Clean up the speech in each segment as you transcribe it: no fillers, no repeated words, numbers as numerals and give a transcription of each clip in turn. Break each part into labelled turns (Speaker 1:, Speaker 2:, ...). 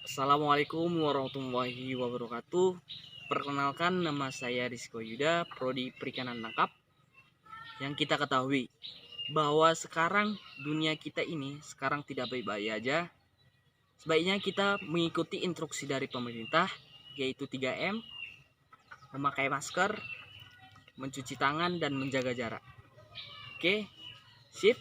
Speaker 1: Assalamualaikum warahmatullahi wabarakatuh. Perkenalkan, nama saya Rizko Yuda, Prodi Perikanan Tangkap. Yang kita ketahui bahwa sekarang dunia kita ini sekarang tidak baik-baik aja. Sebaiknya kita mengikuti instruksi dari pemerintah, yaitu 3M, memakai masker, mencuci tangan, dan menjaga jarak. Oke, sip.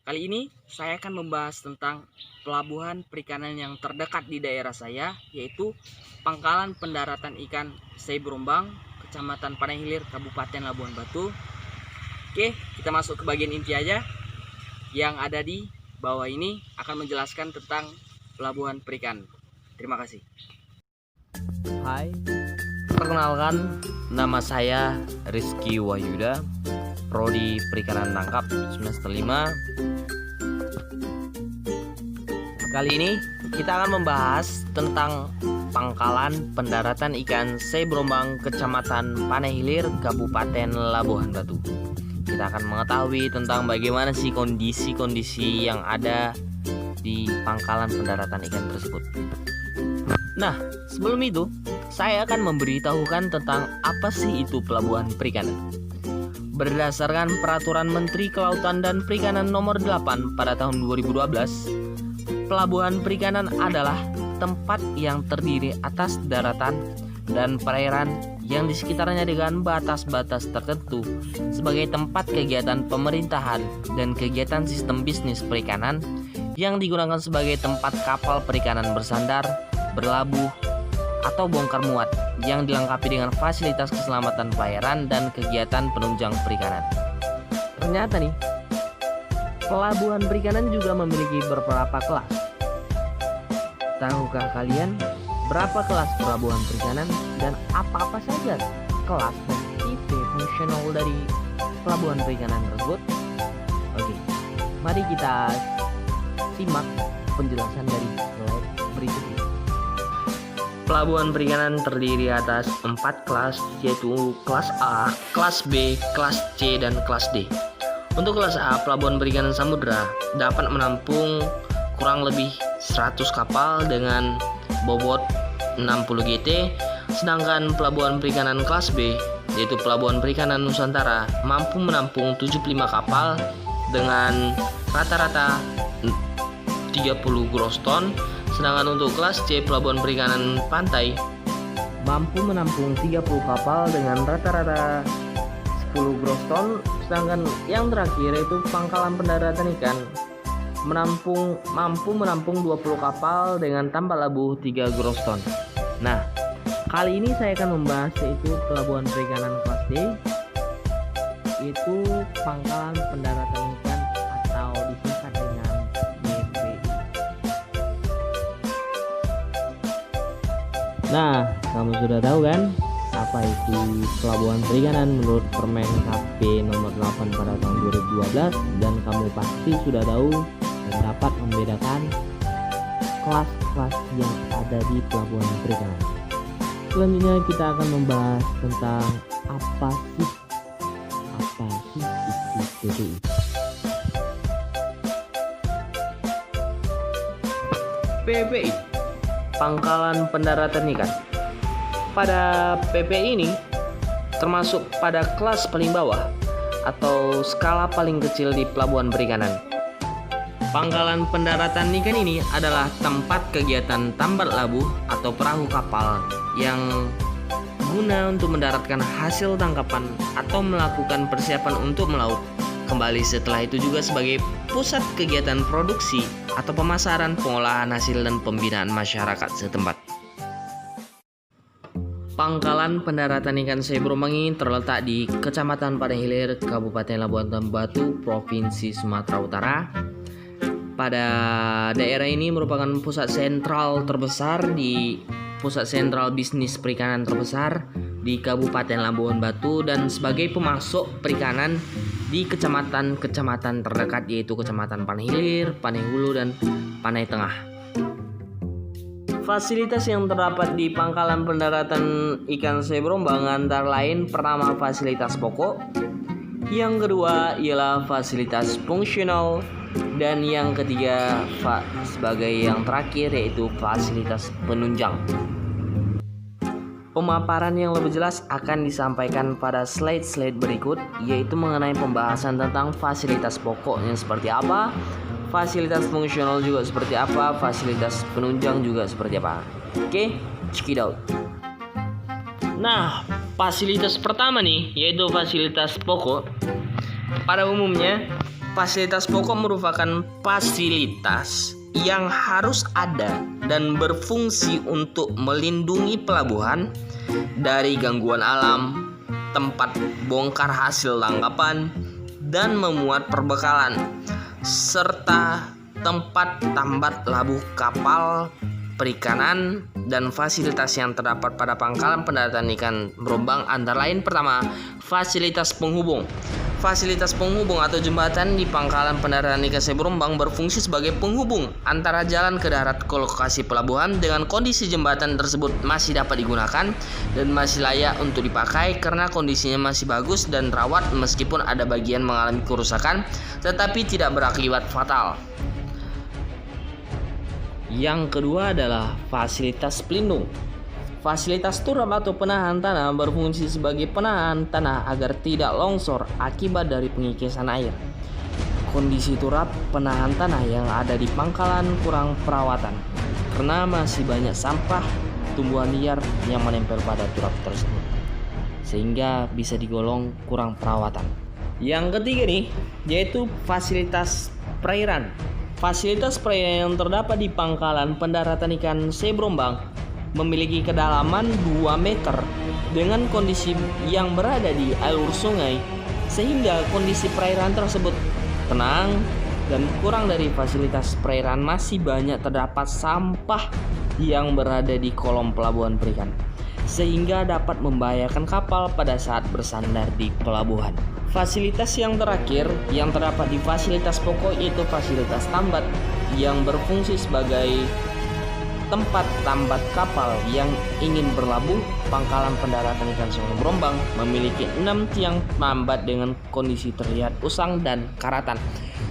Speaker 1: Kali ini saya akan membahas tentang pelabuhan perikanan yang terdekat di daerah saya, yaitu Pangkalan Pendaratan Ikan Sebrombang, Kecamatan Panai Hilir, Kabupaten Labuhan Batu. Oke, kita masuk ke bagian inti aja. Yang ada di bawah ini akan menjelaskan tentang pelabuhan perikanan. Terima kasih.
Speaker 2: Hai, perkenalkan, nama saya Rizky Wahyuda, Prodi Perikanan Tangkap semester 5. Kali ini kita akan membahas tentang Pangkalan Pendaratan Ikan Sebrombang, Kecamatan Panai Hilir, Kabupaten Labuhan Batu. Kita akan mengetahui tentang bagaimana sih kondisi-kondisi yang ada di pangkalan pendaratan ikan tersebut. Nah, sebelum itu, saya akan memberitahukan tentang apa sih itu pelabuhan perikanan. Berdasarkan Peraturan Menteri Kelautan dan Perikanan Nomor 8 pada tahun 2012, pelabuhan perikanan adalah tempat yang terdiri atas daratan dan perairan yang di sekitarnya dengan batas-batas tertentu sebagai tempat kegiatan pemerintahan dan kegiatan sistem bisnis perikanan yang digunakan sebagai tempat kapal perikanan bersandar, berlabuh, atau bongkar muat yang dilengkapi dengan fasilitas keselamatan pelayaran dan kegiatan penunjang perikanan. Ternyata nih, pelabuhan perikanan juga memiliki beberapa kelas. Tahukah kalian berapa kelas pelabuhan perikanan dan apa-apa saja kelas dan tipe fungsional dari pelabuhan perikanan tersebut? Oke, mari kita simak penjelasan dari slide berikut ini. Pelabuhan perikanan terdiri atas 4 kelas, yaitu kelas A, kelas B, kelas C, dan kelas D. Untuk kelas A, pelabuhan perikanan samudra dapat menampung kurang lebih 100 kapal dengan bobot 60 GT, sedangkan pelabuhan perikanan kelas B, yaitu Pelabuhan Perikanan Nusantara, mampu menampung 75 kapal dengan rata-rata 30 gross ton. Sedangkan untuk kelas C, Pelabuhan Perikanan Pantai, mampu menampung 30 kapal dengan rata-rata 10 gross ton. Sedangkan yang terakhir yaitu Pangkalan Pendaratan Ikan mampu menampung 20 kapal dengan tambah labuh 3 gross ton. Nah, kali ini saya akan membahas yaitu Pelabuhan Perikanan kelas D, yaitu Pangkalan Pendaratan Ikan atau disingkat dengan PPI. Nah, kamu sudah tahu kan apa itu pelabuhan perikanan menurut Permen KP nomor 8 pada tahun 2012, dan kamu pasti sudah tahu dan dapat membedakan kelas-kelas yang ada di pelabuhan perikanan. Selanjutnya kita akan membahas tentang apa sih itu PPI. PPI, Pangkalan Pendaratan Ikan. Pada PPI ini termasuk pada kelas paling bawah atau skala paling kecil di pelabuhan perikanan. Pangkalan pendaratan ikan ini adalah tempat kegiatan tambat labuh atau perahu kapal yang guna untuk mendaratkan hasil tangkapan atau melakukan persiapan untuk melaut. Kembali setelah itu juga sebagai pusat kegiatan produksi atau pemasaran, pengolahan hasil, dan pembinaan masyarakat setempat. Pangkalan Pendaratan Ikan Sebrombang ini terletak di Kecamatan Panai Hilir, Kabupaten Labuhan Batu, Provinsi Sumatera Utara. Pada daerah ini merupakan pusat sentral bisnis perikanan terbesar di Kabupaten Labuhan Batu dan sebagai pemasok perikanan di kecamatan-kecamatan terdekat, yaitu Kecamatan Panai Hilir, Panai Hulu, dan Panai Tengah. Fasilitas yang terdapat di Pangkalan Pendaratan Ikan Sebrombang antara lain, pertama fasilitas pokok, yang kedua ialah fasilitas fungsional, Dan yang ketiga sebagai yang terakhir yaitu fasilitas penunjang. Pemaparan yang lebih jelas akan disampaikan pada slide-slide berikut, yaitu mengenai pembahasan tentang fasilitas pokoknya seperti apa, fasilitas fungsional juga seperti apa, fasilitas penunjang juga seperti apa. Oke, check it out. Nah, fasilitas pertama nih yaitu fasilitas pokok. Pada umumnya, fasilitas pokok merupakan fasilitas yang harus ada dan berfungsi untuk melindungi pelabuhan dari gangguan alam, tempat bongkar hasil tangkapan dan memuat perbekalan, serta tempat tambat labuh kapal perikanan dan fasilitas yang terdapat pada pangkalan pendaratan ikan berombang antara lain. Pertama, fasilitas penghubung. Fasilitas penghubung atau jembatan di pangkalan pendaratan ikan Sei Berombang berfungsi sebagai penghubung antara jalan ke darat ke lokasi pelabuhan. Dengan kondisi jembatan tersebut masih dapat digunakan dan masih layak untuk dipakai karena kondisinya masih bagus dan rawat meskipun ada bagian mengalami kerusakan tetapi tidak berakibat fatal. Yang kedua adalah fasilitas pelindung. Fasilitas turap atau penahan tanah berfungsi sebagai penahan tanah agar tidak longsor akibat dari pengikisan air. Kondisi turap penahan tanah yang ada di pangkalan kurang perawatan karena masih banyak sampah tumbuhan liar yang menempel pada turap tersebut, sehingga bisa digolong kurang perawatan. Yang ketiga nih yaitu fasilitas perairan. Fasilitas perairan yang terdapat di pangkalan pendaratan ikan Sei Berombang memiliki kedalaman 2 meter dengan kondisi yang berada di alur sungai, sehingga kondisi perairan tersebut tenang dan kurang dari fasilitas perairan masih banyak terdapat sampah yang berada di kolom pelabuhan perikanan, sehingga dapat membahayakan kapal pada saat bersandar di pelabuhan. Fasilitas yang terakhir yang terdapat di fasilitas pokok yaitu fasilitas tambat yang berfungsi sebagai tempat tambat kapal yang ingin berlabuh. Pangkalan pendaratan ikan Sei Berombang memiliki 6 tiang tambat dengan kondisi terlihat usang dan karatan,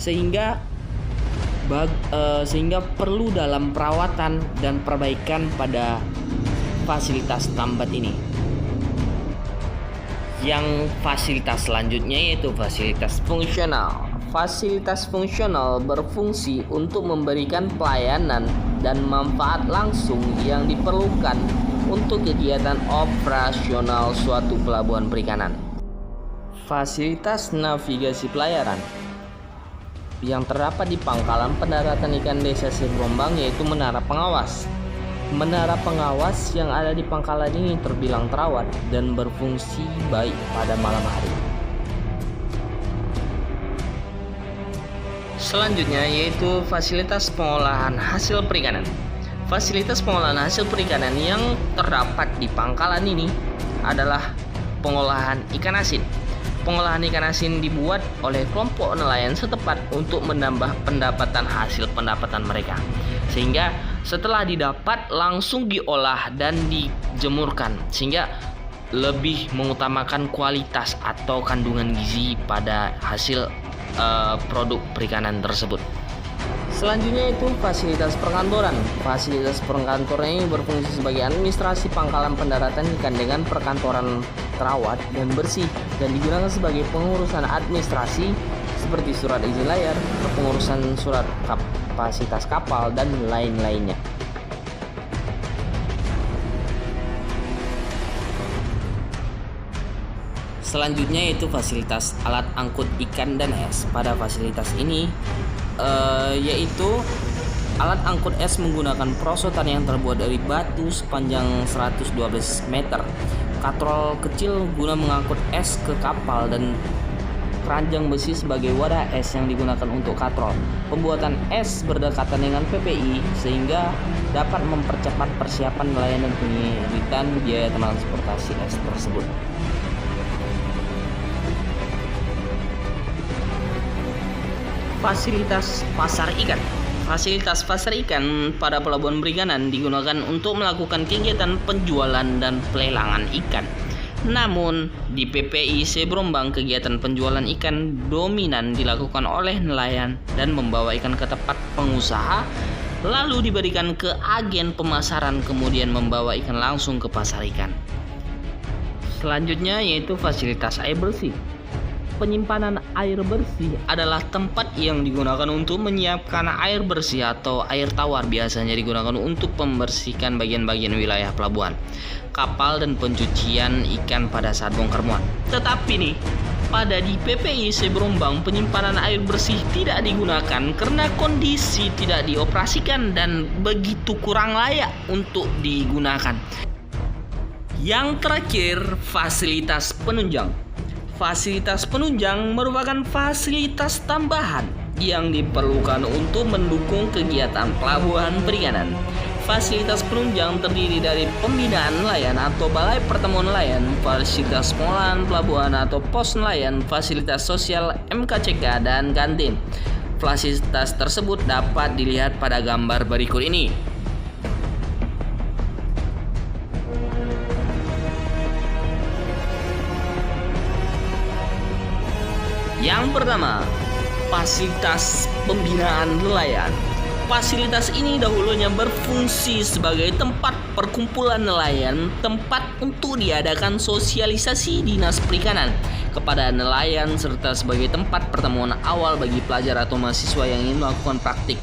Speaker 2: sehingga perlu dalam perawatan dan perbaikan pada fasilitas tambat ini. Yang fasilitas selanjutnya yaitu fasilitas fungsional. Fasilitas fungsional berfungsi untuk memberikan pelayanan dan manfaat langsung yang diperlukan untuk kegiatan operasional suatu pelabuhan perikanan. Fasilitas navigasi pelayaran yang terdapat di pangkalan pendaratan ikan Desa Sei Berombang yaitu menara pengawas. Menara pengawas yang ada di pangkalan ini terbilang terawat dan berfungsi baik pada malam hari. Selanjutnya yaitu fasilitas pengolahan hasil perikanan. Fasilitas pengolahan hasil perikanan yang terdapat di pangkalan ini adalah pengolahan ikan asin. Pengolahan ikan asin dibuat oleh kelompok nelayan setempat untuk menambah hasil pendapatan mereka, sehingga setelah didapat langsung diolah dan dijemurkan, sehingga lebih mengutamakan kualitas atau kandungan gizi pada hasil produk perikanan tersebut. Selanjutnya itu fasilitas perkantoran. Fasilitas perkantoran ini berfungsi sebagai administrasi pangkalan pendaratan ikan dengan perkantoran terawat dan bersih dan digunakan sebagai pengurusan administrasi seperti surat izin layar, kepengurusan surat kapasitas kapal dan lain-lainnya. Selanjutnya yaitu fasilitas alat angkut ikan dan es. Pada fasilitas ini yaitu alat angkut es menggunakan perosotan yang terbuat dari batu sepanjang 112 meter, katrol kecil guna mengangkut es ke kapal, dan keranjang besi sebagai wadah es yang digunakan untuk katrol. Pembuatan es berdekatan dengan PPI sehingga dapat mempercepat persiapan nelayan dan penyidikan biaya transportasi es tersebut. Fasilitas pasar ikan. Fasilitas pasar ikan pada pelabuhan perikanan digunakan untuk melakukan kegiatan penjualan dan pelelangan ikan. Namun, di PPI Sebrombang kegiatan penjualan ikan dominan dilakukan oleh nelayan dan membawa ikan ke tempat pengusaha, lalu diberikan ke agen pemasaran kemudian membawa ikan langsung ke pasar ikan. Selanjutnya yaitu fasilitas air bersih. Penyimpanan air bersih adalah tempat yang digunakan untuk menyiapkan air bersih atau air tawar, biasanya digunakan untuk membersihkan bagian-bagian wilayah pelabuhan, kapal dan pencucian ikan pada saat bongkar muat. Tetapi nih, pada di PPI Sebrombang penyimpanan air bersih tidak digunakan karena kondisi tidak dioperasikan dan begitu kurang layak untuk digunakan. Yang terakhir, fasilitas penunjang. Fasilitas penunjang merupakan fasilitas tambahan yang diperlukan untuk mendukung kegiatan pelabuhan perikanan. Fasilitas penunjang terdiri dari pembinaan nelayan atau balai pertemuan nelayan, fasilitas pengolahan pelabuhan atau pos nelayan, fasilitas sosial MKCK, dan kantin. Fasilitas tersebut dapat dilihat pada gambar berikut ini. Yang pertama, fasilitas pembinaan nelayan. Fasilitas ini dahulunya berfungsi sebagai tempat perkumpulan nelayan, tempat untuk diadakan sosialisasi dinas perikanan kepada nelayan, serta sebagai tempat pertemuan awal bagi pelajar atau mahasiswa yang ingin melakukan praktik.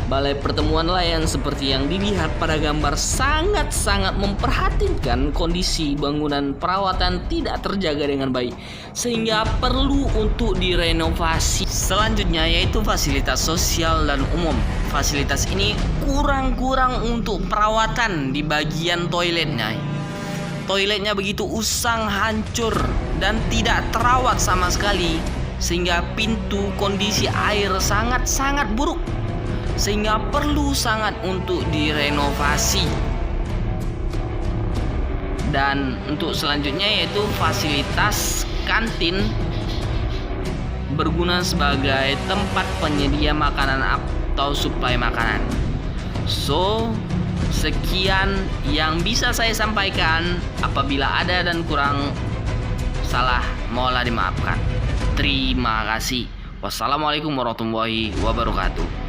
Speaker 2: Balai pertemuan nelayan seperti yang dilihat pada gambar sangat-sangat memperhatikan kondisi bangunan perawatan tidak terjaga dengan baik, sehingga perlu untuk direnovasi. Selanjutnya yaitu fasilitas sosial dan umum. Fasilitas ini kurang untuk perawatan di bagian toiletnya. Toiletnya begitu usang, hancur, dan tidak terawat sama sekali, sehingga pintu kondisi air sangat buruk, sehingga perlu sangat untuk direnovasi. Dan untuk selanjutnya yaitu fasilitas kantin, berguna sebagai tempat penyedia makanan atau suplai makanan. So, sekian yang bisa saya sampaikan. Apabila ada dan kurang salah, mohonlah dimaafkan. Terima kasih. Wassalamualaikum warahmatullahi wabarakatuh.